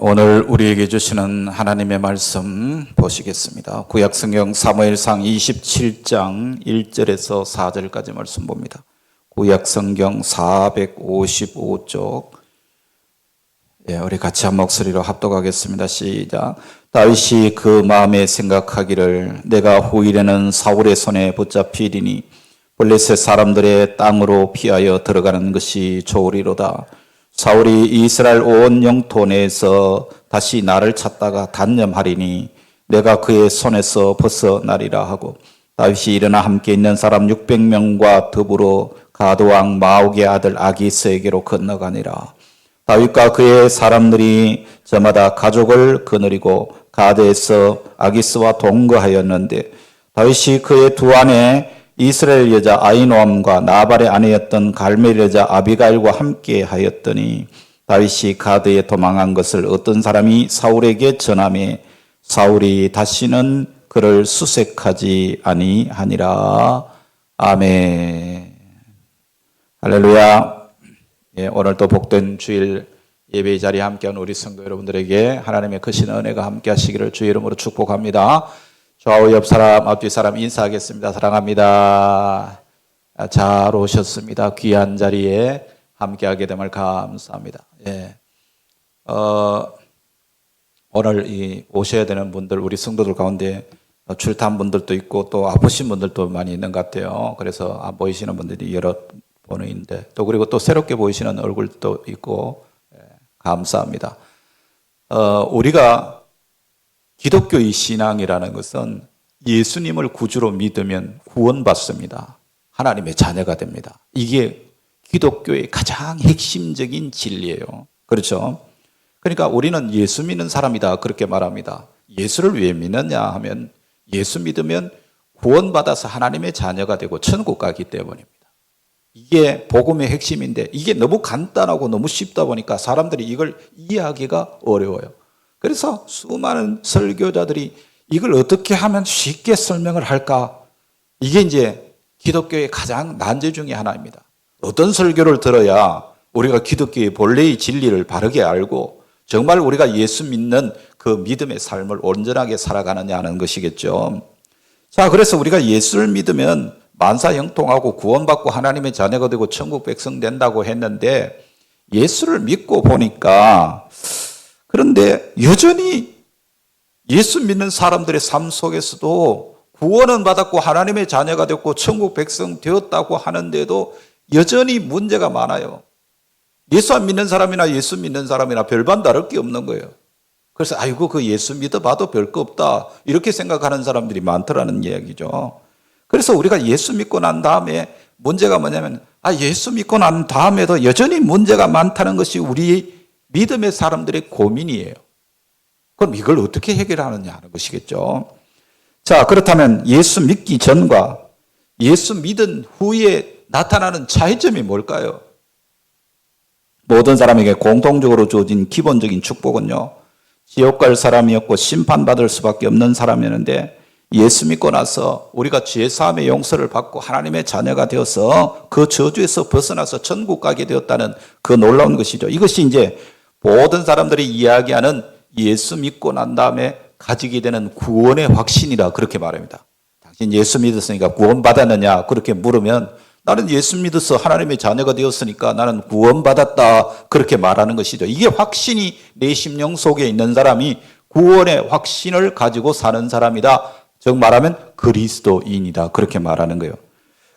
오늘 우리에게 주시는 하나님의 말씀 보시겠습니다. 구약성경 사무엘상 27장 1절에서 4절까지 말씀 봅니다. 구약성경 455쪽. 우리 같이 한 목소리로 합독하겠습니다. 시작. 다윗이 그 마음에 생각하기를 내가 후일에는 사울의 손에 붙잡히리니 블레셋 사람들의 땅으로 피하여 들어가는 것이 좋으리로다. 사울이 이스라엘 온 영토 내에서 다시 나를 찾다가 단념하리니 내가 그의 손에서 벗어나리라 하고, 다윗이 일어나 함께 있는 사람 600명과 더불어 가드왕 마옥의 아들 아기스에게로 건너가니라. 다윗과 그의 사람들이 저마다 가족을 거느리고 가드에서 아기스와 동거하였는데, 다윗이 그의 두 아내 이스라엘 여자 아히노암과 나발의 아내였던 갈멜 여자 아비가일과 함께 하였더니, 다윗이 가드에 도망한 것을 어떤 사람이 사울에게 전하매 사울이 다시는 그를 수색하지 아니하니라. 아멘. 할렐루야. 오늘도 복된 주일 예배의 자리에 함께한 우리 성도 여러분들에게 하나님의 크신 은혜가 함께 하시기를 주의 이름으로 축복합니다. 좌우 옆 사람, 앞뒤 사람 인사하겠습니다. 사랑합니다. 잘 오셨습니다. 귀한 자리에 함께하게 됨을 감사합니다. 오늘 오셔야 되는 분들, 우리 성도들 가운데 출탄 분들도 있고 또 아프신 분들도 많이 있는 것 같아요. 그래서 안 보이시는 분들이 여러 분인데, 또 그리고 또 새롭게 보이시는 얼굴도 있고, 감사합니다. 우리가 기독교의 신앙이라는 것은 예수님을 구주로 믿으면 구원받습니다. 하나님의 자녀가 됩니다. 이게 기독교의 가장 핵심적인 진리예요. 그렇죠? 그러니까 우리는 예수 믿는 사람이다 그렇게 말합니다. 예수를 왜 믿느냐 하면 예수 믿으면 구원받아서 하나님의 자녀가 되고 천국 가기 때문입니다. 이게 복음의 핵심인데, 이게 너무 간단하고 너무 쉽다 보니까 사람들이 이걸 이해하기가 어려워요. 그래서 수많은 설교자들이 이걸 어떻게 하면 쉽게 설명을 할까? 이게 이제 기독교의 가장 난제 중에 하나입니다. 어떤 설교를 들어야 우리가 기독교의 본래의 진리를 바르게 알고 정말 우리가 예수 믿는 그 믿음의 삶을 온전하게 살아가느냐 하는 것이겠죠. 자, 그래서 우리가 예수를 믿으면 만사형통하고 구원받고 하나님의 자녀가 되고 천국 백성 된다고 했는데, 예수를 믿고 보니까 그런데 여전히 예수 믿는 사람들의 삶 속에서도 구원은 받았고 하나님의 자녀가 됐고 천국 백성 되었다고 하는데도 여전히 문제가 많아요. 예수 안 믿는 사람이나 예수 믿는 사람이나 별반 다를 게 없는 거예요. 그래서 아이고 그 예수 믿어봐도 별거 없다 이렇게 생각하는 사람들이 많더라는 이야기죠. 그래서 우리가 예수 믿고 난 다음에 문제가 뭐냐면, 예수 믿고 난 다음에도 여전히 문제가 많다는 것이 우리 믿음의 사람들의 고민이에요. 그럼 이걸 어떻게 해결하느냐 하는 것이겠죠. 자, 그렇다면 예수 믿기 전과 예수 믿은 후에 나타나는 차이점이 뭘까요? 모든 사람에게 공통적으로 주어진 기본적인 축복은요, 지옥 갈 사람이었고 심판받을 수밖에 없는 사람이었는데, 예수 믿고 나서 우리가 죄사함의 용서를 받고 하나님의 자녀가 되어서 그 저주에서 벗어나서 천국 가게 되었다는 그 놀라운 것이죠. 이것이 이제 모든 사람들이 이야기하는 예수 믿고 난 다음에 가지게 되는 구원의 확신이라 그렇게 말합니다. 당신 예수 믿었으니까 구원받았느냐 그렇게 물으면, 나는 예수 믿어서 하나님의 자녀가 되었으니까 나는 구원받았다 그렇게 말하는 것이죠. 이게 확신이 내 심령 속에 있는 사람이 구원의 확신을 가지고 사는 사람이다. 즉 말하면 그리스도인이다 그렇게 말하는 거예요.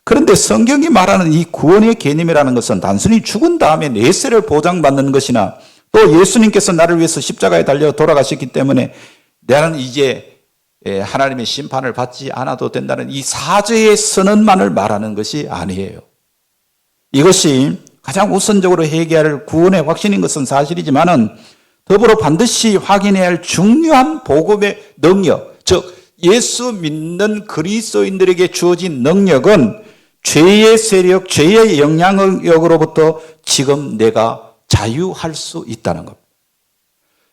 그런데 성경이 말하는 이 구원의 개념이라는 것은 단순히 죽은 다음에 내세를 보장받는 것이나, 또 예수님께서 나를 위해서 십자가에 달려 돌아가셨기 때문에 나는 이제 하나님의 심판을 받지 않아도 된다는 이 사죄의 선언만을 말하는 것이 아니에요. 이것이 가장 우선적으로 해결해야 할 구원의 확신인 것은 사실이지만은, 더불어 반드시 확인해야 할 중요한 복음의 능력, 즉 예수 믿는 그리스도인들에게 주어진 능력은 죄의 세력, 죄의 영향력으로부터 지금 내가 자유할 수 있다는 겁니다.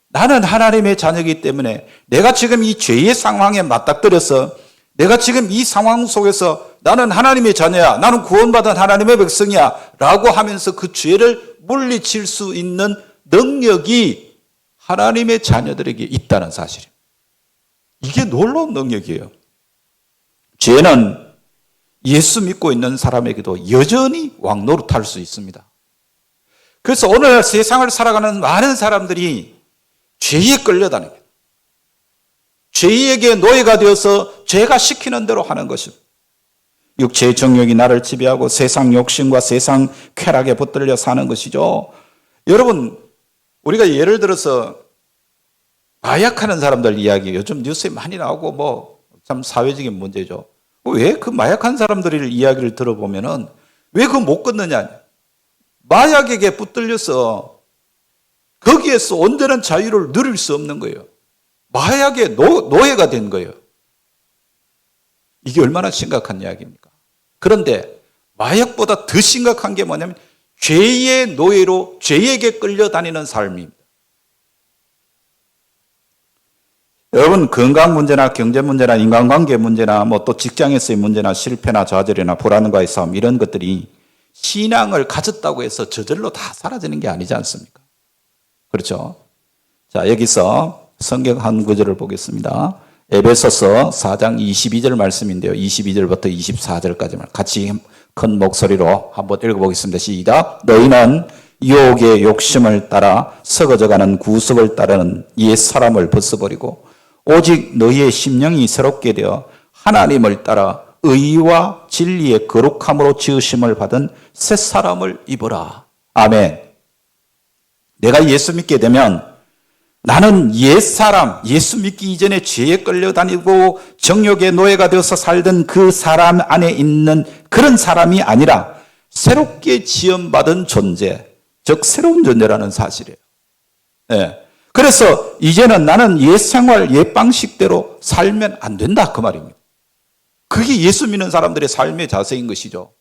나는 하나님의 자녀이기 때문에 내가 지금 이 죄의 상황에 맞닥뜨려서 내가 지금 이 상황 속에서 나는 하나님의 자녀야, 나는 구원받은 하나님의 백성이야 라고 하면서 그 죄를 물리칠 수 있는 능력이 하나님의 자녀들에게 있다는 사실입니다. 이게 놀라운 능력이에요. 죄는 예수 믿고 있는 사람에게도 여전히 왕노릇할 수 있습니다. 그래서 오늘 세상을 살아가는 많은 사람들이 죄에 끌려다닙니다. 죄에게 노예가 되어서 죄가 시키는 대로 하는 것입니다. 육체의 정욕이 나를 지배하고 세상 욕심과 세상 쾌락에 붙들려 사는 것이죠. 여러분, 우리가 예를 들어서 마약하는 사람들 이야기 요즘 뉴스에 많이 나오고 참 사회적인 문제죠. 왜 그 마약한 사람들의 이야기를 들어보면은 왜 그거 못 끊느냐? 마약에게 붙들려서 거기에서 온전한 자유를 누릴 수 없는 거예요. 마약의 노예가 된 거예요. 이게 얼마나 심각한 이야기입니까? 그런데 마약보다 더 심각한 게 뭐냐면 죄의 노예로 죄에게 끌려다니는 삶입니다. 여러분, 건강 문제나 경제 문제나 인간관계 문제나 또 직장에서의 문제나 실패나 좌절이나 불안과의 싸움 이런 것들이 신앙을 가졌다고 해서 저절로 다 사라지는 게 아니지 않습니까? 그렇죠? 자, 여기서 성경 한 구절을 보겠습니다. 에베소서 4장 22절 말씀인데요. 22절부터 24절까지만 같이 큰 목소리로 한번 읽어보겠습니다. 시작. 너희는 유혹의 욕심을 따라 썩어져가는 구습을 따르는 옛 사람을 벗어버리고 오직 너희의 심령이 새롭게 되어 하나님을 따라 의와 진리의 거룩함으로 지으심을 받은 새 사람을 입어라. 아멘. 내가 예수 믿게 되면 나는 옛사람, 예수 믿기 이전에 죄에 끌려다니고 정욕의 노예가 되어서 살던 그 사람 안에 있는 그런 사람이 아니라 새롭게 지음받은 존재, 즉 새로운 존재라는 사실이에요. 네. 그래서 이제는 나는 옛 생활, 옛 방식대로 살면 안 된다 그 말입니다. 그게 예수 믿는 사람들의 삶의 자세인 것이죠.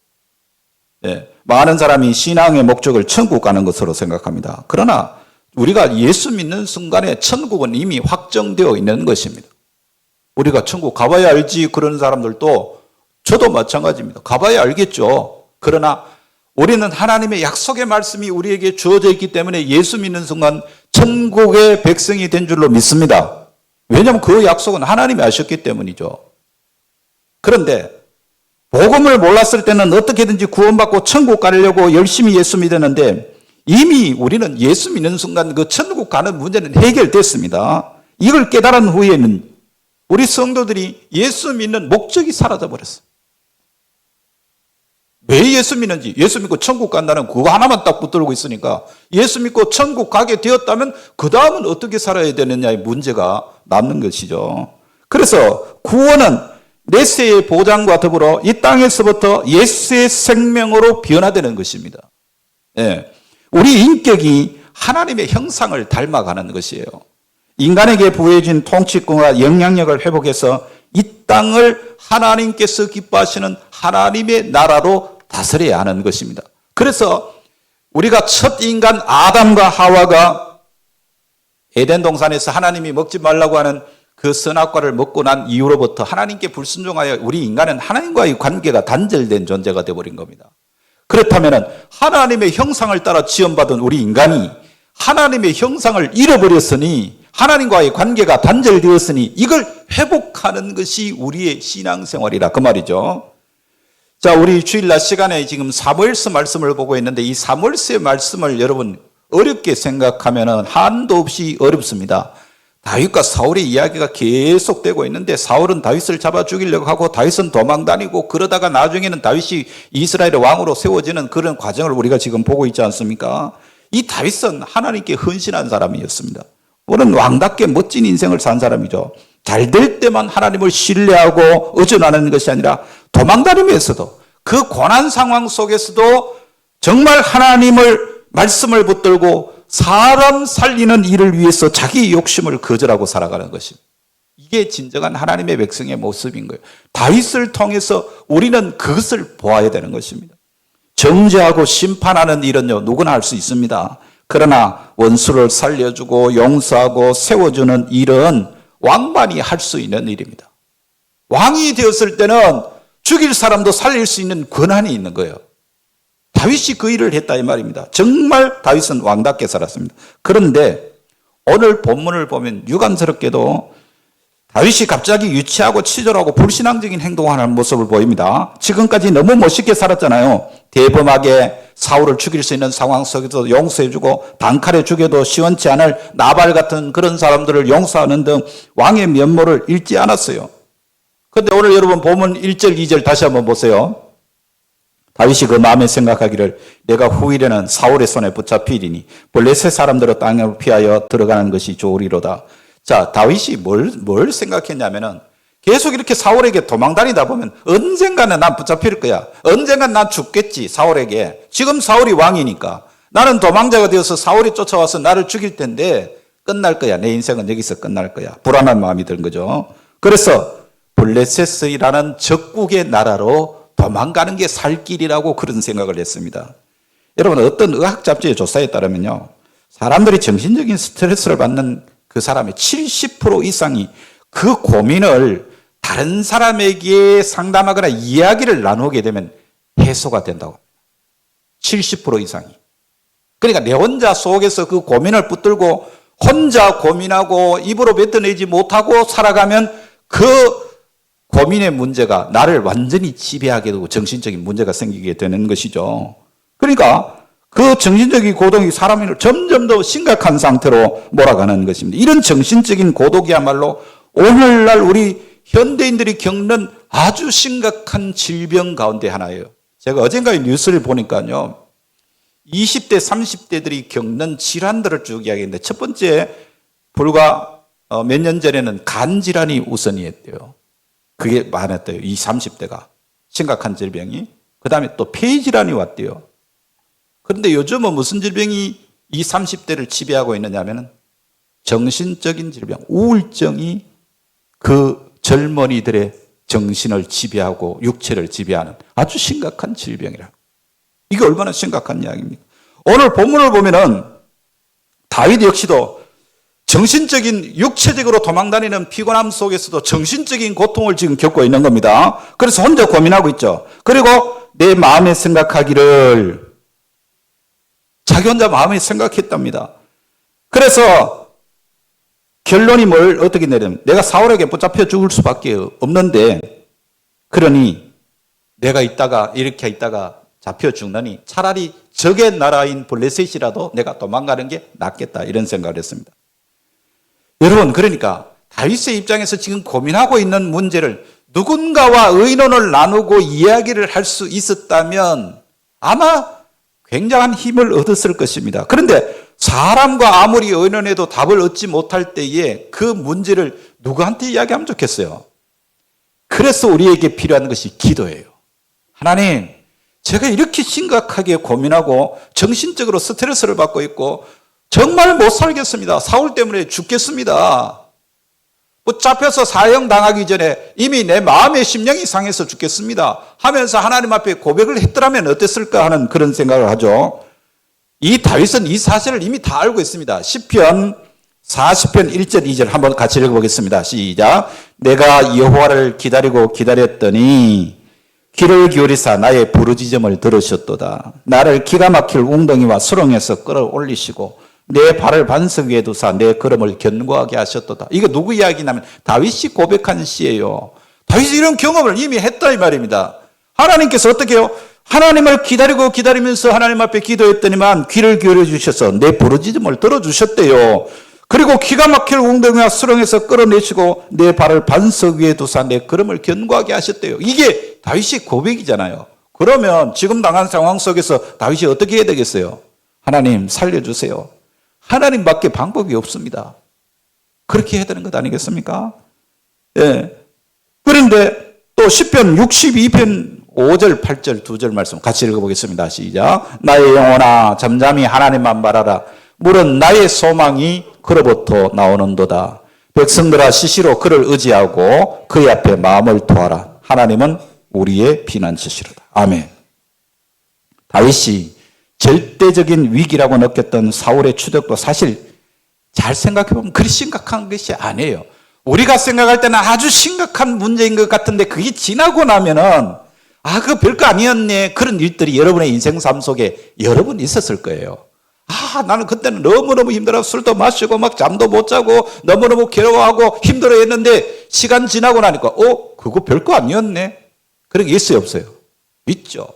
네. 많은 사람이 신앙의 목적을 천국 가는 것으로 생각합니다. 그러나 우리가 예수 믿는 순간에 천국은 이미 확정되어 있는 것입니다. 우리가 천국 가봐야 알지 그런 사람들도 저도 마찬가지입니다. 가봐야 알겠죠. 그러나 우리는 하나님의 약속의 말씀이 우리에게 주어져 있기 때문에 예수 믿는 순간 천국의 백성이 된 줄로 믿습니다. 왜냐하면 그 약속은 하나님이 하셨기 때문이죠. 그런데 복음을 몰랐을 때는 어떻게든지 구원받고 천국 가려고 열심히 예수 믿었는데 이미 우리는 예수 믿는 순간 그 천국 가는 문제는 해결됐습니다. 이걸 깨달은 후에는 우리 성도들이 예수 믿는 목적이 사라져 버렸어요. 왜 예수 믿는지, 예수 믿고 천국 간다는 그거 하나만 딱 붙들고 있으니까 예수 믿고 천국 가게 되었다면 그 다음은 어떻게 살아야 되느냐의 문제가 남는 것이죠. 그래서 구원은 내세의 보장과 더불어 이 땅에서부터 예수의 생명으로 변화되는 것입니다. 예. 우리 인격이 하나님의 형상을 닮아가는 것이에요. 인간에게 부여진 통치권과 영향력을 회복해서 이 땅을 하나님께서 기뻐하시는 하나님의 나라로 다스려야 하는 것입니다. 그래서 우리가 첫 인간 아담과 하와가 에덴 동산에서 하나님이 먹지 말라고 하는 그 선악과를 먹고 난 이후로부터 하나님께 불순종하여 우리 인간은 하나님과의 관계가 단절된 존재가 되어버린 겁니다. 그렇다면 하나님의 형상을 따라 지음받은 우리 인간이 하나님의 형상을 잃어버렸으니 하나님과의 관계가 단절되었으니 이걸 회복하는 것이 우리의 신앙생활이라 그 말이죠. 자, 우리 주일날 시간에 지금 사무엘서 말씀을 보고 있는데 이 사무엘서의 말씀을 여러분 어렵게 생각하면 한도 없이 어렵습니다. 다윗과 사울의 이야기가 계속되고 있는데 사울은 다윗을 잡아 죽이려고 하고 다윗은 도망 다니고 그러다가 나중에는 다윗이 이스라엘의 왕으로 세워지는 그런 과정을 우리가 지금 보고 있지 않습니까? 이 다윗은 하나님께 헌신한 사람이었습니다. 오늘 왕답게 멋진 인생을 산 사람이죠. 잘 될 때만 하나님을 신뢰하고 의존하는 것이 아니라 도망다니면서도 그 고난 상황 속에서도 정말 하나님을 말씀을 붙들고 사람 살리는 일을 위해서 자기 욕심을 거절하고 살아가는 것입니다. 이게 진정한 하나님의 백성의 모습인 거예요. 다윗을 통해서 우리는 그것을 보아야 되는 것입니다. 정죄하고 심판하는 일은요 누구나 할 수 있습니다. 그러나 원수를 살려주고 용서하고 세워주는 일은 왕만이 할 수 있는 일입니다. 왕이 되었을 때는 죽일 사람도 살릴 수 있는 권한이 있는 거예요. 다윗이 그 일을 했다 이 말입니다. 정말 다윗은 왕답게 살았습니다. 그런데 오늘 본문을 보면 유감스럽게도 다윗이 갑자기 유치하고 치졸하고 불신앙적인 행동하는 모습을 보입니다. 지금까지 너무 멋있게 살았잖아요. 대범하게 사울을 죽일 수 있는 상황 속에서 용서해주고 단칼에 죽여도 시원치 않을 나발 같은 그런 사람들을 용서하는 등 왕의 면모를 잃지 않았어요. 그런데 오늘 여러분 보면 1절, 2절 다시 한번 보세요. 다윗이 그 마음에 생각하기를 내가 후일에는 사울의 손에 붙잡히리니 블레셋 사람들의 땅을 피하여 들어가는 것이 좋으리로다. 자, 다윗이 뭘 생각했냐면은 계속 이렇게 사울에게 도망다니다 보면 언젠가는 난 붙잡힐 거야. 언젠가는 난 죽겠지, 사울에게. 지금 사울이 왕이니까. 나는 도망자가 되어서 사울이 쫓아와서 나를 죽일 텐데 끝날 거야. 내 인생은 여기서 끝날 거야. 불안한 마음이 드는 거죠. 그래서 블레셋이라는 적국의 나라로 도망가는 게 살 길이라고 그런 생각을 했습니다. 여러분, 어떤 의학 잡지의 조사에 따르면요, 사람들이 정신적인 스트레스를 받는 그 사람의 70% 이상이 그 고민을 다른 사람에게 상담하거나 이야기를 나누게 되면 해소가 된다고 합니다. 70% 이상이. 그러니까 내 혼자 속에서 그 고민을 붙들고 혼자 고민하고 입으로 뱉어내지 못하고 살아가면 그 고민의 문제가 나를 완전히 지배하게 되고 정신적인 문제가 생기게 되는 것이죠. 그러니까 그 정신적인 고독이 사람을 점점 더 심각한 상태로 몰아가는 것입니다. 이런 정신적인 고독이야말로 오늘날 우리 현대인들이 겪는 아주 심각한 질병 가운데 하나예요. 제가 어젠가 뉴스를 보니까요, 20대, 30대들이 겪는 질환들을 쭉 이야기했는데 첫 번째, 불과 몇 년 전에는 간 질환이 우선이었대요. 그게 많았대요. 20, 30대가. 심각한 질병이. 그 다음에 또 폐질환이 왔대요. 그런데 요즘은 무슨 질병이 20, 30대를 지배하고 있느냐 하면 정신적인 질병, 우울증이 그 젊은이들의 정신을 지배하고 육체를 지배하는 아주 심각한 질병이라. 이게 얼마나 심각한 이야기입니까? 오늘 본문을 보면은 다윗 역시도 정신적인, 육체적으로 도망다니는 피곤함 속에서도 정신적인 고통을 지금 겪고 있는 겁니다. 그래서 혼자 고민하고 있죠. 그리고 내 마음에 생각하기를 자기 혼자 마음에 생각했답니다. 그래서 결론이 뭘 어떻게 내리면 내가 사울에게 붙잡혀 죽을 수밖에 없는데, 그러니 내가 이렇게 있다가 잡혀 죽느니 차라리 적의 나라인 블레셋이라도 내가 도망가는 게 낫겠다, 이런 생각을 했습니다. 여러분, 그러니까 다윗의 입장에서 지금 고민하고 있는 문제를 누군가와 의논을 나누고 이야기를 할 수 있었다면 아마 굉장한 힘을 얻었을 것입니다. 그런데 사람과 아무리 의논해도 답을 얻지 못할 때에 그 문제를 누구한테 이야기하면 좋겠어요? 그래서 우리에게 필요한 것이 기도예요. 하나님, 제가 이렇게 심각하게 고민하고 정신적으로 스트레스를 받고 있고 정말 못 살겠습니다. 사울 때문에 죽겠습니다. 붙잡혀서 사형 당하기 전에 이미 내 마음의 심령이 상해서 죽겠습니다 하면서 하나님 앞에 고백을 했더라면 어땠을까 하는 그런 생각을 하죠. 이 다윗은 이 사실을 이미 다 알고 있습니다. 시편 40편 1절 2절 한번 같이 읽어보겠습니다. 시작. 내가 여호와를 기다렸더니 귀를 기울이사 나의 부르짖음을 들으셨도다. 나를 기가 막힐 웅덩이와 수렁에서 끌어올리시고 내 발을 반석 위에 두사 내 걸음을 견고하게 하셨도다. 이거 누구 이야기냐면 다윗이 고백한 시예요. 다윗이 이런 경험을 이미 했다 이 말입니다. 하나님께서 어떻게 해요? 하나님을 기다리면서 하나님 앞에 기도했더니만 귀를 기울여 주셔서 내 부르짖음을 들어주셨대요. 그리고 기가 막힐 웅덩이와 수렁에서 끌어내시고 내 발을 반석 위에 두사 내 걸음을 견고하게 하셨대요. 이게 다윗의 고백이잖아요. 그러면 지금 당한 상황 속에서 다윗이 어떻게 해야 되겠어요? 하나님 살려주세요. 하나님밖에 방법이 없습니다. 그렇게 해야 되는 것 아니겠습니까? 예. 그런데 또 시편 62편 5절, 8절, 2절 말씀 같이 읽어보겠습니다. 시작. 나의 영혼아 잠잠히 하나님만 바라라. 물은 나의 소망이 그로부터 나오는도다. 백성들아 시시로 그를 의지하고 그의 앞에 마음을 토하라. 하나님은 우리의 피난처시로다. 아멘. 다윗이 절대적인 위기라고 느꼈던 사울의 추적도 사실 잘 생각해보면 그리 심각한 것이 아니에요. 우리가 생각할 때는 아주 심각한 문제인 것 같은데 그게 지나고 나면은 그거 별거 아니었네. 그런 일들이 여러분의 인생 삶 속에 여러 번 있었을 거예요. 나는 그때는 너무너무 힘들어 술도 마시고 막 잠도 못 자고 너무너무 괴로워하고 힘들어 했는데 시간 지나고 나니까 그거 별거 아니었네. 그런 게 있어요, 없어요? 있죠.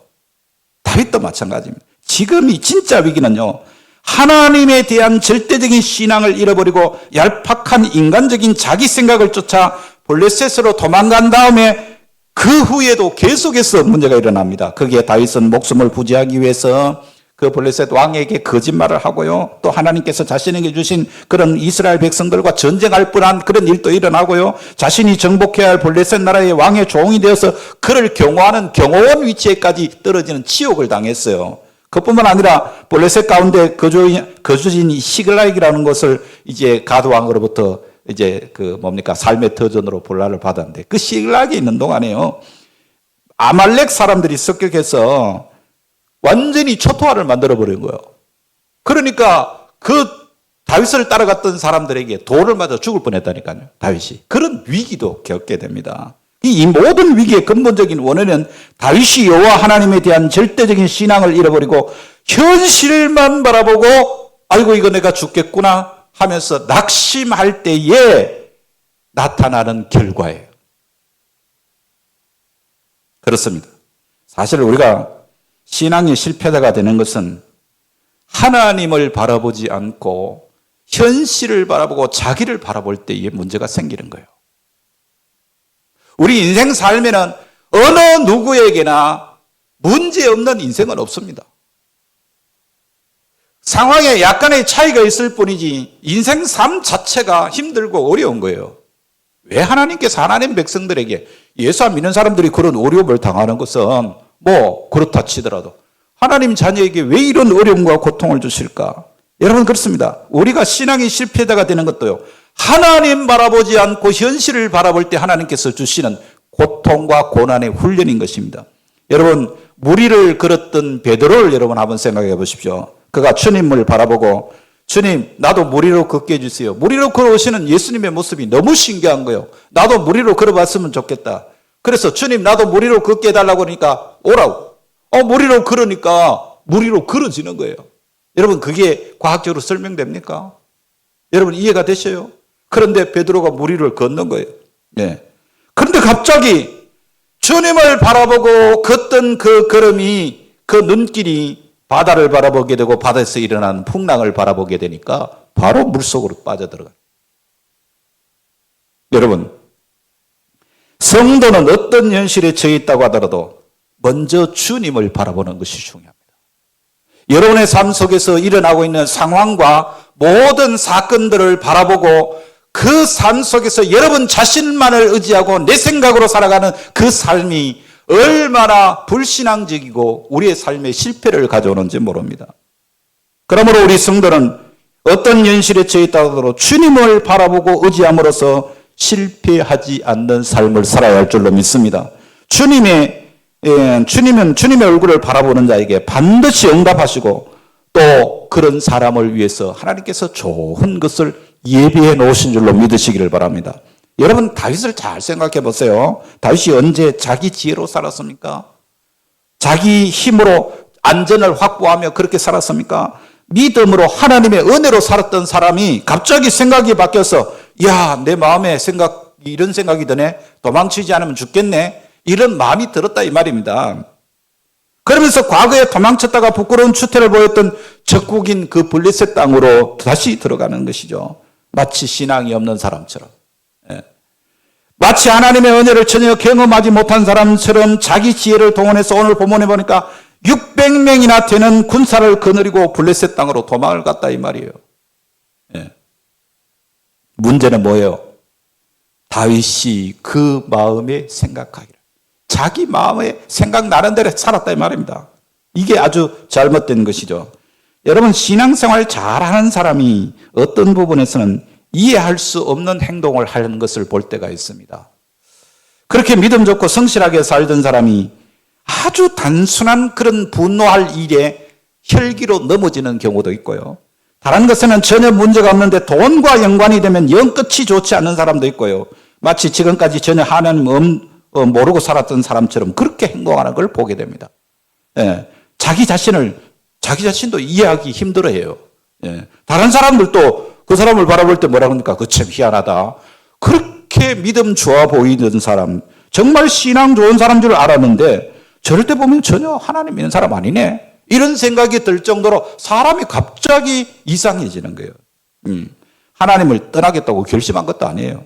다윗도 마찬가지입니다. 지금이 진짜 위기는요, 하나님에 대한 절대적인 신앙을 잃어버리고 얄팍한 인간적인 자기 생각을 쫓아 블레셋으로 도망간 다음에 그 후에도 계속해서 문제가 일어납니다. 거기에 다윗은 목숨을 부지하기 위해서 그 블레셋 왕에게 거짓말을 하고요. 또 하나님께서 자신에게 주신 그런 이스라엘 백성들과 전쟁할 뻔한 그런 일도 일어나고요. 자신이 정복해야 할 블레셋 나라의 왕의 종이 되어서 그를 경호하는 경호원 위치에까지 떨어지는 치욕을 당했어요. 그뿐만 아니라 블레셋 가운데 거주진 시글락이라는 것을 이제 가드 왕으로부터 이제 삶의 터전으로 볼라를 받았는데 그 시글락에 있는 동안에요, 아말렉 사람들이 습격해서 완전히 초토화를 만들어버린 거예요. 그러니까 그 다윗을 따라갔던 사람들에게 돌을 맞아 죽을 뻔했다니까요. 다윗이. 그런 위기도 겪게 됩니다. 이 모든 위기의 근본적인 원인은 다윗이 여호와 하나님에 대한 절대적인 신앙을 잃어버리고 현실만 바라보고 아이고 이거 내가 죽겠구나 하면서 낙심할 때에 나타나는 결과예요. 그렇습니다. 사실 우리가 신앙의 실패자가 되는 것은 하나님을 바라보지 않고 현실을 바라보고 자기를 바라볼 때에 문제가 생기는 거예요. 우리 인생 삶에는 어느 누구에게나 문제없는 인생은 없습니다. 상황에 약간의 차이가 있을 뿐이지 인생 삶 자체가 힘들고 어려운 거예요. 왜 하나님께서 하나님 백성들에게 예수 안 믿는 사람들이 그런 어려움을 당하는 것은 그렇다 치더라도 하나님 자녀에게 왜 이런 어려움과 고통을 주실까? 여러분 그렇습니다. 우리가 신앙의 실패자가 되는 것도요, 하나님 바라보지 않고 현실을 바라볼 때 하나님께서 주시는 고통과 고난의 훈련인 것입니다. 여러분 무리를 걸었던 베드로를 여러분 한번 생각해 보십시오. 그가 주님을 바라보고 주님 나도 무리로 걷게 해주세요. 무리로 걸어오시는 예수님의 모습이 너무 신기한 거예요. 나도 무리로 걸어봤으면 좋겠다. 그래서 주님 나도 무리로 걷게 해달라고 하니까 오라고. 무리로 걸으니까 무리로 걸어지는 거예요. 여러분 그게 과학적으로 설명됩니까? 여러분 이해가 되셔요? 그런데 베드로가 무리를 걷는 거예요. 네. 그런데 갑자기 주님을 바라보고 걷던 그 걸음이 그 눈길이 바다를 바라보게 되고 바다에서 일어나는 풍랑을 바라보게 되니까 바로 물속으로 빠져들어가요. 여러분 성도는 어떤 현실에 처해 있다고 하더라도 먼저 주님을 바라보는 것이 중요합니다. 여러분의 삶 속에서 일어나고 있는 상황과 모든 사건들을 바라보고 그 삶 속에서 여러분 자신만을 의지하고 내 생각으로 살아가는 그 삶이 얼마나 불신앙적이고 우리의 삶에 실패를 가져오는지 모릅니다. 그러므로 우리 성도는 어떤 현실에 처해 있다고 하더라도 주님을 바라보고 의지함으로써 실패하지 않는 삶을 살아야 할 줄로 믿습니다. 주님은 주님의 얼굴을 바라보는 자에게 반드시 응답하시고 또 그런 사람을 위해서 하나님께서 좋은 것을 예비해 놓으신 줄로 믿으시기를 바랍니다. 여러분 다윗을 잘 생각해 보세요. 다윗이 언제 자기 지혜로 살았습니까? 자기 힘으로 안전을 확보하며 그렇게 살았습니까? 믿음으로 하나님의 은혜로 살았던 사람이 갑자기 생각이 바뀌어서 내 마음에 이런 생각이 드네. 도망치지 않으면 죽겠네. 이런 마음이 들었다 이 말입니다. 그러면서 과거에 도망쳤다가 부끄러운 추태를 보였던 적국인 그 블레셋 땅으로 다시 들어가는 것이죠. 마치 신앙이 없는 사람처럼. 마치 하나님의 은혜를 전혀 경험하지 못한 사람처럼 자기 지혜를 동원해서 오늘 본문에 보니까 600명이나 되는 군사를 거느리고 블레셋 땅으로 도망을 갔다 이 말이에요. 문제는 뭐예요? 다윗이 그 마음에 생각하기를. 자기 마음에 생각나는 대로 살았다 이 말입니다. 이게 아주 잘못된 것이죠. 여러분 신앙생활 잘하는 사람이 어떤 부분에서는 이해할 수 없는 행동을 하는 것을 볼 때가 있습니다. 그렇게 믿음 좋고 성실하게 살던 사람이 아주 단순한 그런 분노할 일에 혈기로 넘어지는 경우도 있고요. 다른 것에는 전혀 문제가 없는데 돈과 연관이 되면 영 끝이 좋지 않은 사람도 있고요. 마치 지금까지 전혀 하나님 모르고 살았던 사람처럼 그렇게 행동하는 걸 보게 됩니다. 자기 자신도 이해하기 힘들어해요. 예. 다른 사람들도 그 사람을 바라볼 때 뭐라 그럽니까? 그 참 희한하다. 그렇게 믿음 좋아 보이던 사람, 정말 신앙 좋은 사람 줄 알았는데 저럴 때 보면 전혀 하나님 믿는 사람 아니네. 이런 생각이 들 정도로 사람이 갑자기 이상해지는 거예요. 하나님을 떠나겠다고 결심한 것도 아니에요.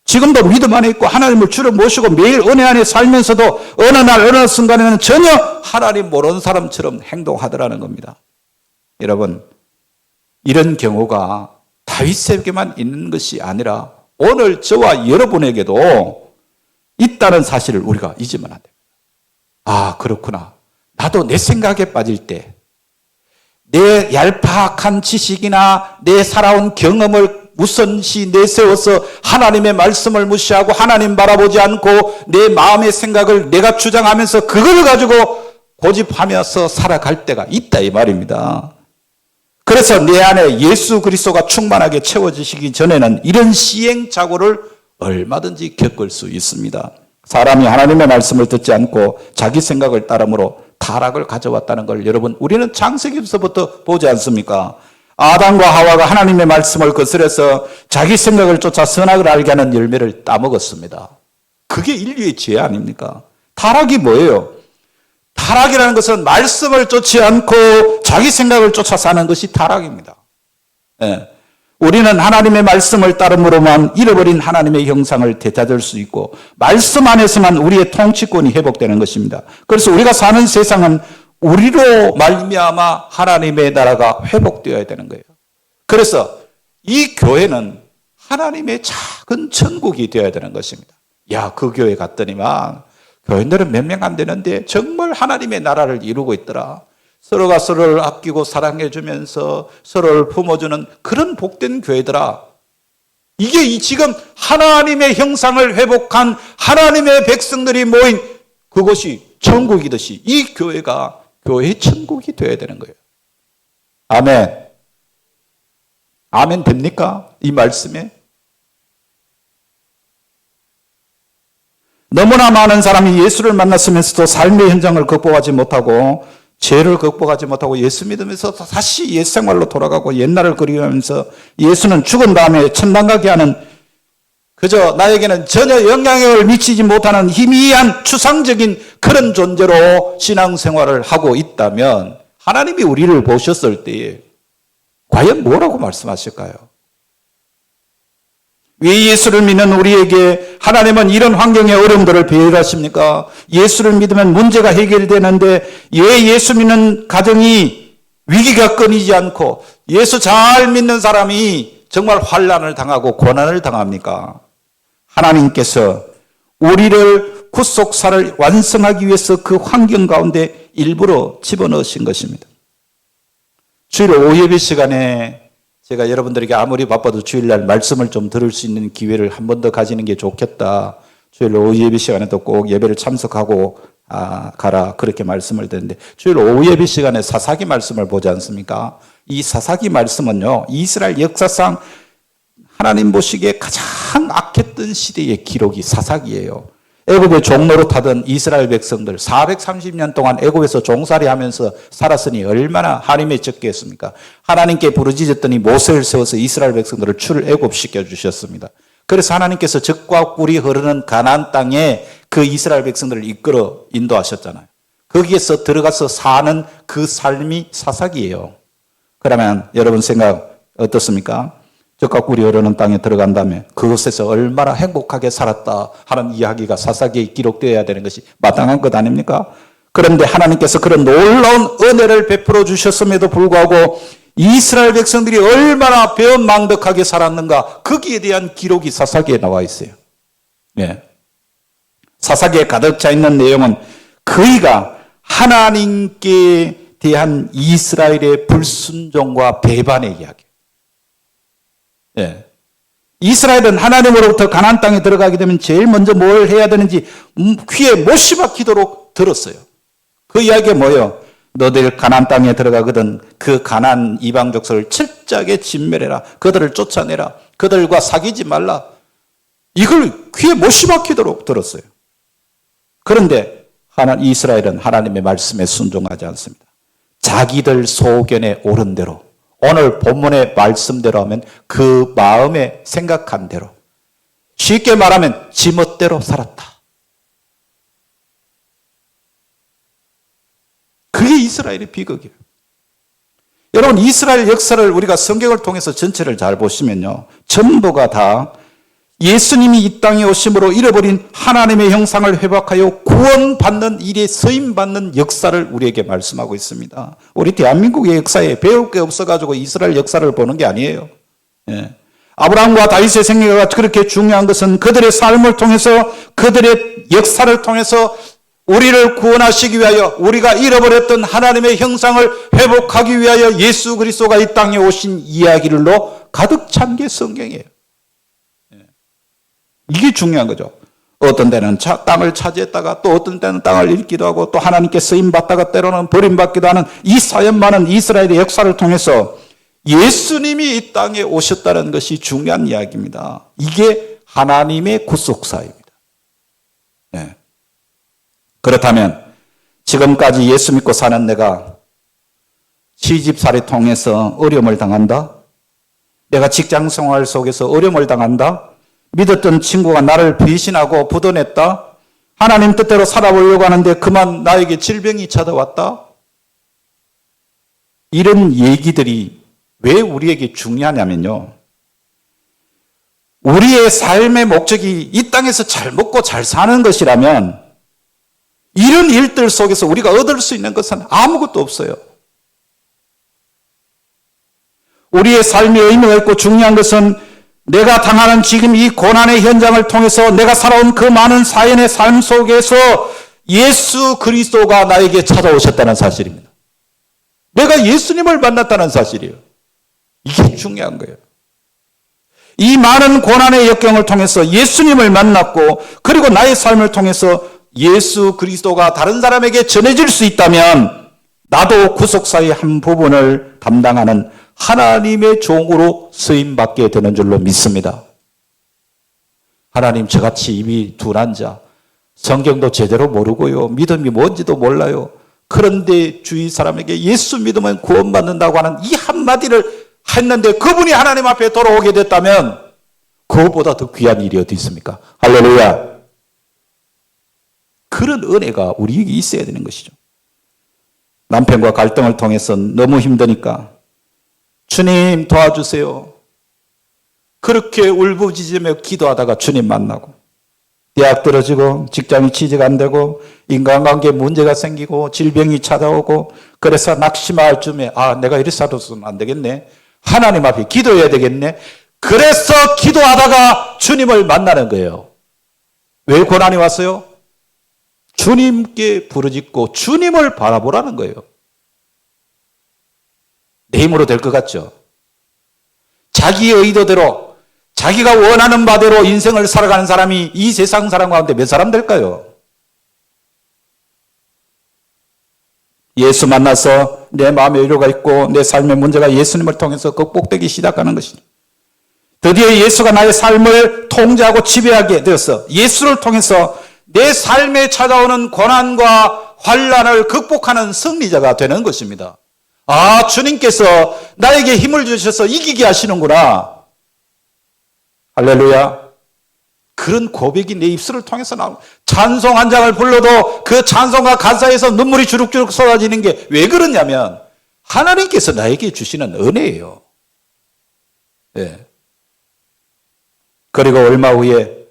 지금도 믿음 안에 있고 하나님을 주로 모시고 매일 은혜 안에 살면서도 어느 날 어느 순간에는 전혀 하나님 모르는 사람처럼 행동하더라는 겁니다. 여러분, 이런 경우가 다윗에게만 있는 것이 아니라 오늘 저와 여러분에게도 있다는 사실을 우리가 잊으면 안 됩니다. 아, 그렇구나. 나도 내 생각에 빠질 때 내 얄팍한 지식이나 내 살아온 경험을 우선시 내세워서 하나님의 말씀을 무시하고 하나님 바라보지 않고 내 마음의 생각을 내가 주장하면서 그걸 가지고 고집하면서 살아갈 때가 있다 이 말입니다. 그래서 내 안에 예수 그리스도가 충만하게 채워지시기 전에는 이런 시행착오를 얼마든지 겪을 수 있습니다. 사람이 하나님의 말씀을 듣지 않고 자기 생각을 따름으로 타락을 가져왔다는 걸 여러분 우리는 창세기부터 보지 않습니까? 아담과 하와가 하나님의 말씀을 거스려서 자기 생각을 쫓아 선악을 알게 하는 열매를 따먹었습니다. 그게 인류의 죄 아닙니까? 타락이 뭐예요? 타락이라는 것은 말씀을 쫓지 않고 자기 생각을 쫓아 사는 것이 타락입니다. 예. 우리는 하나님의 말씀을 따름으로만 잃어버린 하나님의 형상을 되찾을 수 있고 말씀 안에서만 우리의 통치권이 회복되는 것입니다. 그래서 우리가 사는 세상은 우리로 말미암아 하나님의 나라가 회복되어야 되는 거예요. 그래서 이 교회는 하나님의 작은 천국이 되어야 되는 것입니다. 야, 그 교회 갔더니만 교인들은 몇 명 안 되는데 정말 하나님의 나라를 이루고 있더라. 서로가 서로를 아끼고 사랑해 주면서 서로를 품어주는 그런 복된 교회더라. 이게 지금 하나님의 형상을 회복한 하나님의 백성들이 모인 그곳이 천국이듯이 이 교회가 교회의 천국이 되어야 되는 거예요. 아멘. 아멘 됩니까? 이 말씀에? 너무나 많은 사람이 예수를 만났으면서도 삶의 현장을 극복하지 못하고 죄를 극복하지 못하고 예수 믿으면서 다시 옛 생활로 돌아가고 옛날을 그리워하면서 예수는 죽은 다음에 천당 가게 하는 그저 나에게는 전혀 영향력을 미치지 못하는 희미한 추상적인 그런 존재로 신앙생활을 하고 있다면 하나님이 우리를 보셨을 때에 과연 뭐라고 말씀하실까요? 왜 예수를 믿는 우리에게 하나님은 이런 환경의 어려움들을 배려하십니까? 예수를 믿으면 문제가 해결되는데 왜 예수 믿는 가정이 위기가 끊이지 않고 예수 잘 믿는 사람이 정말 환난을 당하고 고난을 당합니까? 하나님께서 우리를 구속사를 완성하기 위해서 그 환경 가운데 일부러 집어넣으신 것입니다. 주일 오후 예배 시간에 제가 여러분들에게 아무리 바빠도 주일날 말씀을 좀 들을 수 있는 기회를 한 번 더 가지는 게 좋겠다. 주일 오후 예배 시간에도 꼭 예배를 참석하고 가라 그렇게 말씀을 드렸는데 주일 오후 예배 시간에 사사기 말씀을 보지 않습니까? 이 사사기 말씀은요. 이스라엘 역사상 하나님 보시기에 가장 악했던 시대의 기록이 사사기예요. 애굽의 종로로 타던 이스라엘 백성들 430년 동안 애굽에서 종살이 하면서 살았으니 얼마나 하나님의 적겠습니까? 하나님께 부르짖었더니 모세를 세워서 이스라엘 백성들을 출애굽시켜 주셨습니다. 그래서 하나님께서 젖과 꿀이 흐르는 가나안 땅에 그 이스라엘 백성들을 이끌어 인도하셨잖아요. 거기에서 들어가서 사는 그 삶이 사사기예요. 그러면 여러분 생각 어떻습니까? 젖과 꿀이 흐르는 땅에 들어간 다음에 그곳에서 얼마나 행복하게 살았다 하는 이야기가 사사기에 기록되어야 되는 것이 마땅한 것 아닙니까? 그런데 하나님께서 그런 놀라운 은혜를 베풀어 주셨음에도 불구하고 이스라엘 백성들이 얼마나 배은망덕하게 살았는가 거기에 대한 기록이 사사기에 나와 있어요. 예. 사사기에 가득 차 있는 내용은 그이가 하나님께 대한 이스라엘의 불순종과 배반의 이야기. 예. 이스라엘은 하나님으로부터 가나안 땅에 들어가게 되면 제일 먼저 뭘 해야 되는지 귀에 못이 박히도록 들었어요. 그 이야기가 뭐예요? 너들 가나안 땅에 들어가거든 그 가나안 이방 족속을 철저하게 진멸해라. 그들을 쫓아내라. 그들과 사귀지 말라. 이걸 귀에 못이 박히도록 들었어요. 그런데 이스라엘은 하나님의 말씀에 순종하지 않습니다. 자기들 소견에 옳은 대로 오늘 본문의 말씀대로 하면 그 마음에 생각한 대로, 쉽게 말하면 지멋대로 살았다. 그게 이스라엘의 비극이에요. 여러분, 이스라엘 역사를 우리가 성경을 통해서 전체를 잘 보시면요, 전부가 다 예수님이 이 땅에 오심으로 잃어버린 하나님의 형상을 회복하여 구원받는 일에 쓰임받는 역사를 우리에게 말씀하고 있습니다. 우리 대한민국의 역사에 배울 게 없어가지고 이스라엘 역사를 보는 게 아니에요. 예. 아브라함과 다윗의 생애가 그렇게 중요한 것은 그들의 삶을 통해서, 그들의 역사를 통해서 우리를 구원하시기 위하여, 우리가 잃어버렸던 하나님의 형상을 회복하기 위하여 예수 그리스도가 이 땅에 오신 이야기들로 가득 찬 게 성경이에요. 이게 중요한 거죠. 어떤 때는 땅을 차지했다가 또 어떤 때는 땅을 잃기도 하고 또 하나님께 쓰임받다가 때로는 버림받기도 하는 이 사연 많은 이스라엘의 역사를 통해서 예수님이 이 땅에 오셨다는 것이 중요한 이야기입니다. 이게 하나님의 구속사입니다. 네. 그렇다면 지금까지 예수 믿고 사는 내가 시집살이 통해서 어려움을 당한다? 내가 직장생활 속에서 어려움을 당한다? 믿었던 친구가 나를 배신하고 부도냈다? 하나님 뜻대로 살아보려고 하는데 그만 나에게 질병이 찾아왔다? 이런 얘기들이 왜 우리에게 중요하냐면요, 우리의 삶의 목적이 이 땅에서 잘 먹고 잘 사는 것이라면 이런 일들 속에서 우리가 얻을 수 있는 것은 아무것도 없어요. 우리의 삶의 의미가 있고 중요한 것은 내가 당하는 지금 이 고난의 현장을 통해서 내가 살아온 그 많은 사연의 삶 속에서 예수 그리스도가 나에게 찾아오셨다는 사실입니다. 내가 예수님을 만났다는 사실이에요. 이게 중요한 거예요. 이 많은 고난의 역경을 통해서 예수님을 만났고, 그리고 나의 삶을 통해서 예수 그리스도가 다른 사람에게 전해질 수 있다면 나도 구속사의 한 부분을 담당하는 하나님의 종으로 쓰임받게 되는 줄로 믿습니다. 하나님, 저같이 입이 둔한 자, 성경도 제대로 모르고요, 믿음이 뭔지도 몰라요. 그런데 주위 사람에게 예수 믿으면 구원받는다고 하는 이 한마디를 했는데 그분이 하나님 앞에 돌아오게 됐다면 그것보다 더 귀한 일이 어디 있습니까? 할렐루야. 그런 은혜가 우리에게 있어야 되는 것이죠. 남편과 갈등을 통해서 너무 힘드니까 주님 도와주세요. 그렇게 울부짖으며 기도하다가 주님 만나고, 대학 떨어지고 직장이 취직 안 되고 인간관계에 문제가 생기고 질병이 찾아오고, 그래서 낙심할 쯤에 내가 이리 살아서는 안 되겠네, 하나님 앞에 기도해야 되겠네. 그래서 기도하다가 주님을 만나는 거예요. 왜 고난이 왔어요? 주님께 부르짖고 주님을 바라보라는 거예요. 내 힘으로 될 것 같죠? 자기의 의도대로, 자기가 원하는 바대로 인생을 살아가는 사람이 이 세상 사람 가운데 몇 사람 될까요? 예수 만나서 내 마음에 위로가 있고 내 삶의 문제가 예수님을 통해서 극복되기 시작하는 것입니다. 드디어 예수가 나의 삶을 통제하고 지배하게 되었어. 예수를 통해서 내 삶에 찾아오는 고난과 환난을 극복하는 승리자가 되는 것입니다. 주님께서 나에게 힘을 주셔서 이기게 하시는구나. 할렐루야. 그런 고백이 내 입술을 통해서 나오고, 찬송 한 장을 불러도 그 찬송과 가사에서 눈물이 주룩주룩 쏟아지는 게 왜 그러냐면 하나님께서 나에게 주시는 은혜예요. 네. 그리고 얼마 후에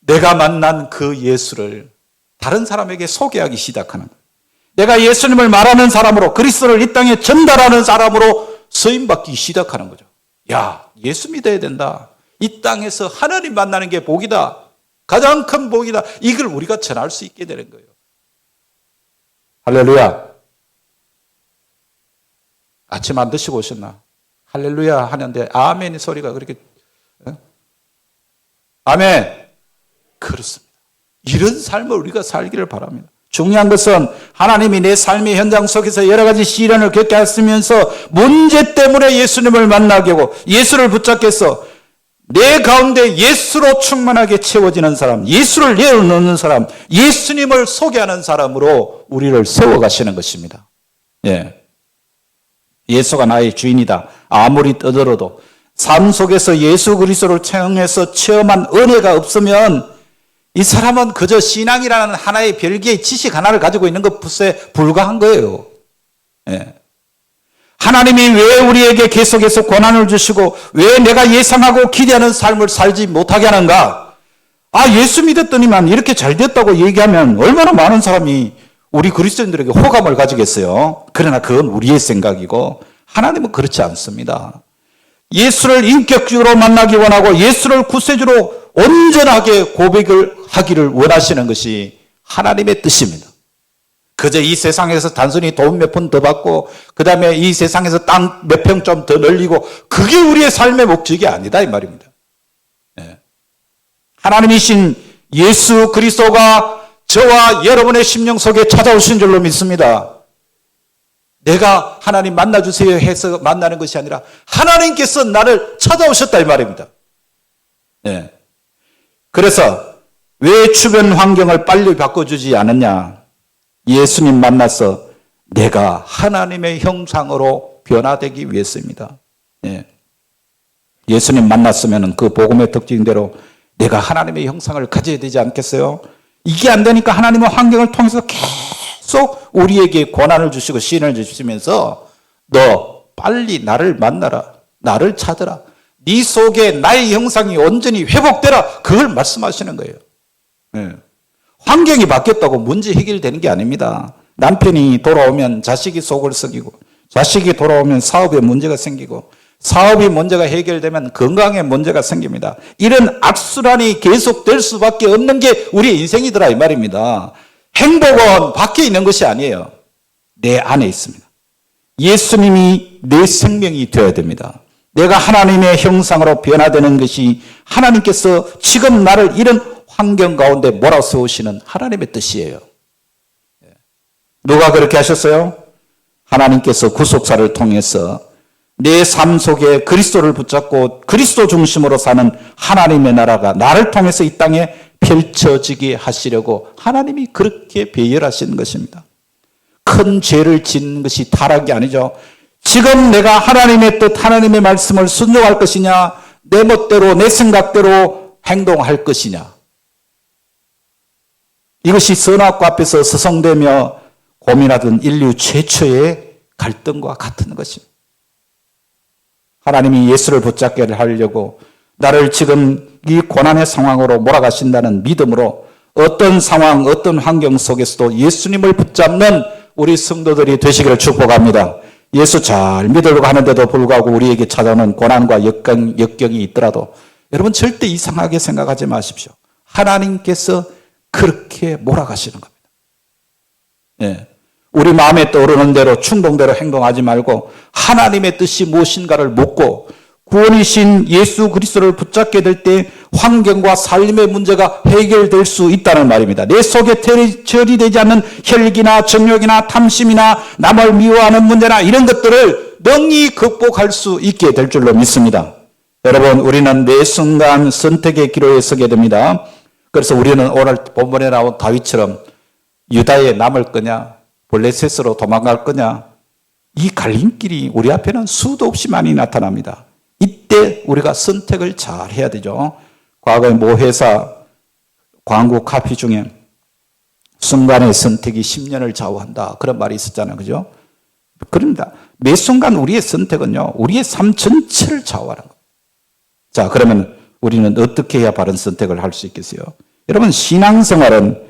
내가 만난 그 예수를 다른 사람에게 소개하기 시작하는 거예요. 내가 예수님을 말하는 사람으로, 그리스도를 이 땅에 전달하는 사람으로 쓰임받기 시작하는 거죠. 야, 예수 믿어야 된다. 이 땅에서 하나님 만나는 게 복이다. 가장 큰 복이다. 이걸 우리가 전할 수 있게 되는 거예요. 할렐루야. 아침 안 드시고 오셨나? 할렐루야 하는데 아멘의 소리가 그렇게, 아멘. 그렇습니다. 이런 삶을 우리가 살기를 바랍니다. 중요한 것은 하나님이 내 삶의 현장 속에서 여러 가지 시련을 겪게 하시면서 문제 때문에 예수님을 만나게 하고 예수를 붙잡게 해서 내 가운데 예수로 충만하게 채워지는 사람, 예수를 내어놓는 사람, 예수님을 소개하는 사람으로 우리를 세워가시는 것입니다. 예. 예수가 나의 주인이다. 아무리 떠들어도 삶 속에서 예수 그리스도를 체험한 은혜가 없으면 이 사람은 그저 신앙이라는 하나의 별개의 지식 하나를 가지고 있는 것에 불과한 거예요. 예. 하나님이 왜 우리에게 계속해서 고난을 주시고 왜 내가 예상하고 기대하는 삶을 살지 못하게 하는가? 예수 믿었더니만 이렇게 잘 됐다고 얘기하면 얼마나 많은 사람이 우리 그리스도인들에게 호감을 가지겠어요. 그러나 그건 우리의 생각이고 하나님은 그렇지 않습니다. 예수를 인격적으로 만나기 원하고 예수를 구세주로 온전하게 고백을 하기를 원하시는 것이 하나님의 뜻입니다. 그저 이 세상에서 단순히 돈 몇 푼 더 받고 그 다음에 이 세상에서 땅 몇 평 좀 더 늘리고 그게 우리의 삶의 목적이 아니다 이 말입니다. 네. 하나님이신 예수 그리스도가 저와 여러분의 심령 속에 찾아오신 줄로 믿습니다. 내가 하나님 만나주세요 해서 만나는 것이 아니라 하나님께서 나를 찾아오셨다 이 말입니다. 네. 그래서 왜 주변 환경을 빨리 바꿔주지 않았냐? 예수님 만나서 내가 하나님의 형상으로 변화되기 위해서입니다. 네. 예수님 만났으면 그 복음의 특징대로 내가 하나님의 형상을 가져야 되지 않겠어요? 이게 안 되니까 하나님은 환경을 통해서 계속 우리에게 고난을 주시고 시련을 주시면서 너 빨리 나를 만나라. 나를 찾아라. 네 속에 나의 형상이 온전히 회복되라. 그걸 말씀하시는 거예요. 네. 환경이 바뀌었다고 문제 해결되는 게 아닙니다. 남편이 돌아오면 자식이 속을 썩이고 자식이 돌아오면 사업에 문제가 생기고 사업이 문제가 해결되면 건강에 문제가 생깁니다. 이런 악순환이 계속될 수밖에 없는 게 우리의 인생이더라 이 말입니다. 행복은 밖에 있는 것이 아니에요. 내 안에 있습니다. 예수님이 내 생명이 되어야 됩니다. 내가 하나님의 형상으로 변화되는 것이 하나님께서 지금 나를 이런 환경 가운데 몰아세우시는 하나님의 뜻이에요. 누가 그렇게 하셨어요? 하나님께서 구속사를 통해서 내 삶 속에 그리스도를 붙잡고 그리스도 중심으로 사는 하나님의 나라가 나를 통해서 이 땅에 펼쳐지게 하시려고 하나님이 그렇게 배열하시는 것입니다. 큰 죄를 짓는 것이 타락이 아니죠. 지금 내가 하나님의 뜻, 하나님의 말씀을 순종할 것이냐, 내 멋대로, 내 생각대로 행동할 것이냐. 이것이 선악과 앞에서 서성대며 고민하던 인류 최초의 갈등과 같은 것입니다. 하나님이 예수를 붙잡게 하려고 나를 지금 이 고난의 상황으로 몰아가신다는 믿음으로 어떤 상황, 어떤 환경 속에서도 예수님을 붙잡는 우리 성도들이 되시기를 축복합니다. 예수 잘 믿으려고 하는데도 불구하고 우리에게 찾아오는 고난과 역경이 있더라도 여러분 절대 이상하게 생각하지 마십시오. 하나님께서 그렇게 몰아가시는 겁니다. 예. 우리 마음에 떠오르는 대로 충동대로 행동하지 말고 하나님의 뜻이 무엇인가를 묻고 구원이신 예수 그리스도를 붙잡게 될 때 환경과 삶의 문제가 해결될 수 있다는 말입니다. 내 속에 처리되지 않는 혈기나 정욕이나 탐심이나 남을 미워하는 문제나 이런 것들을 능히 극복할 수 있게 될 줄로 믿습니다. 여러분, 우리는 매 순간 선택의 기로에 서게 됩니다. 그래서 우리는 오늘 본문에 나온 다윗처럼 유다에 남을 거냐 블레셋으로 도망갈 거냐, 이 갈림길이 우리 앞에는 수도 없이 많이 나타납니다. 이때 우리가 선택을 잘 해야 되죠. 과거에 모 회사 광고 카피 중에 순간의 선택이 10년을 좌우한다, 그런 말이 있었잖아요. 그죠? 그럽니다. 매 순간 우리의 선택은요, 우리의 삶 전체를 좌우하는 겁니다. 자, 그러면 우리는 어떻게 해야 바른 선택을 할 수 있겠어요? 여러분, 신앙생활은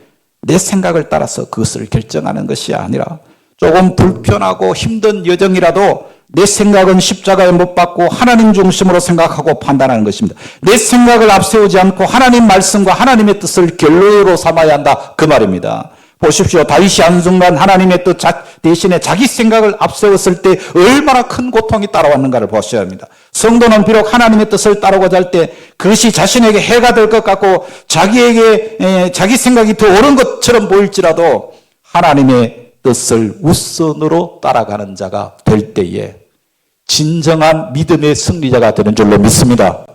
내 생각을 따라서 그것을 결정하는 것이 아니라 조금 불편하고 힘든 여정이라도 내 생각은 십자가에 못 박고 하나님 중심으로 생각하고 판단하는 것입니다. 내 생각을 앞세우지 않고 하나님 말씀과 하나님의 뜻을 결론으로 삼아야 한다, 그 말입니다. 보십시오. 다윗이 한순간 하나님의 뜻 대신에 자기 생각을 앞세웠을 때 얼마나 큰 고통이 따라왔는가를 보셔야 합니다. 성도는 비록 하나님의 뜻을 따르고자 할 때 그것이 자신에게 해가 될 것 같고 자기에게 자기 생각이 더 옳은 것처럼 보일지라도 하나님의 뜻을 우선으로 따라가는 자가 될 때에 진정한 믿음의 승리자가 되는 줄로 믿습니다.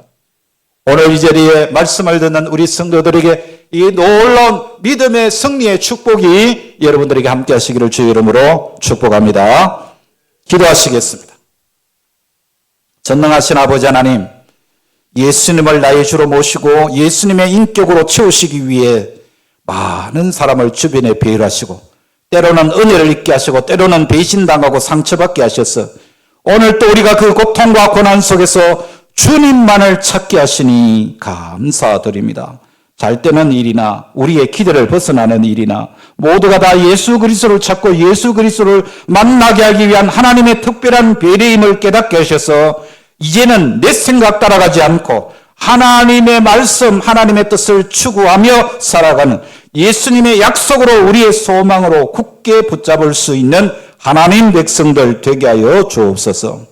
오늘 이 자리에 말씀을 듣는 우리 성도들에게 이 놀라운 믿음의 승리의 축복이 여러분들에게 함께 하시기를 주의 이름으로 축복합니다. 기도하시겠습니다. 전능하신 아버지 하나님, 예수님을 나의 주로 모시고 예수님의 인격으로 채우시기 위해 많은 사람을 주변에 배열하시고 때로는 은혜를 잊게 하시고 때로는 배신당하고 상처받게 하셔서 오늘 또 우리가 그 고통과 고난 속에서 주님만을 찾게 하시니 감사드립니다. 잘 되는 일이나 우리의 기대를 벗어나는 일이나 모두가 다 예수 그리스도를 찾고 예수 그리스도를 만나게 하기 위한 하나님의 특별한 배려임을 깨닫게 하셔서 이제는 내 생각 따라가지 않고 하나님의 말씀, 하나님의 뜻을 추구하며 살아가는 예수님의 약속으로 우리의 소망으로 굳게 붙잡을 수 있는 하나님 백성들 되게 하여 주옵소서.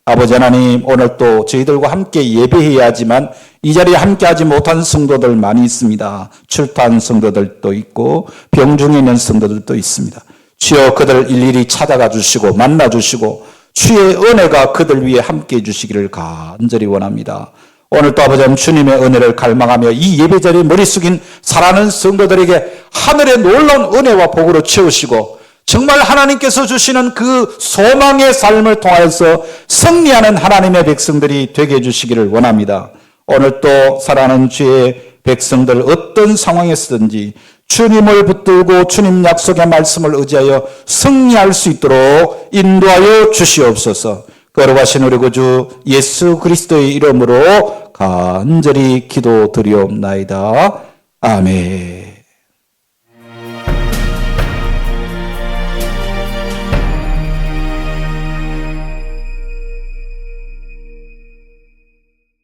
아버지 하나님, 오늘 또 저희들과 함께 예배해야 하지만 이 자리에 함께하지 못한 성도들 많이 있습니다. 출타한 성도들도 있고 병중에 있는 성도들도 있습니다. 주여 그들 일일이 찾아가 주시고 만나 주시고 주의 은혜가 그들 위해 함께해 주시기를 간절히 원합니다. 오늘 또 아버지 하나님 주님의 은혜를 갈망하며 이 예배 자리에 머리 숙인 사랑하는 성도들에게 하늘의 놀라운 은혜와 복으로 채우시고 정말 하나님께서 주시는 그 소망의 삶을 통하여서 승리하는 하나님의 백성들이 되게 해주시기를 원합니다. 오늘 또 사랑하는 주의 백성들 어떤 상황에서든지 주님을 붙들고 주님 약속의 말씀을 의지하여 승리할 수 있도록 인도하여 주시옵소서. 거룩하신 우리 구주 예수 그리스도의 이름으로 간절히 기도드리옵나이다. 아멘.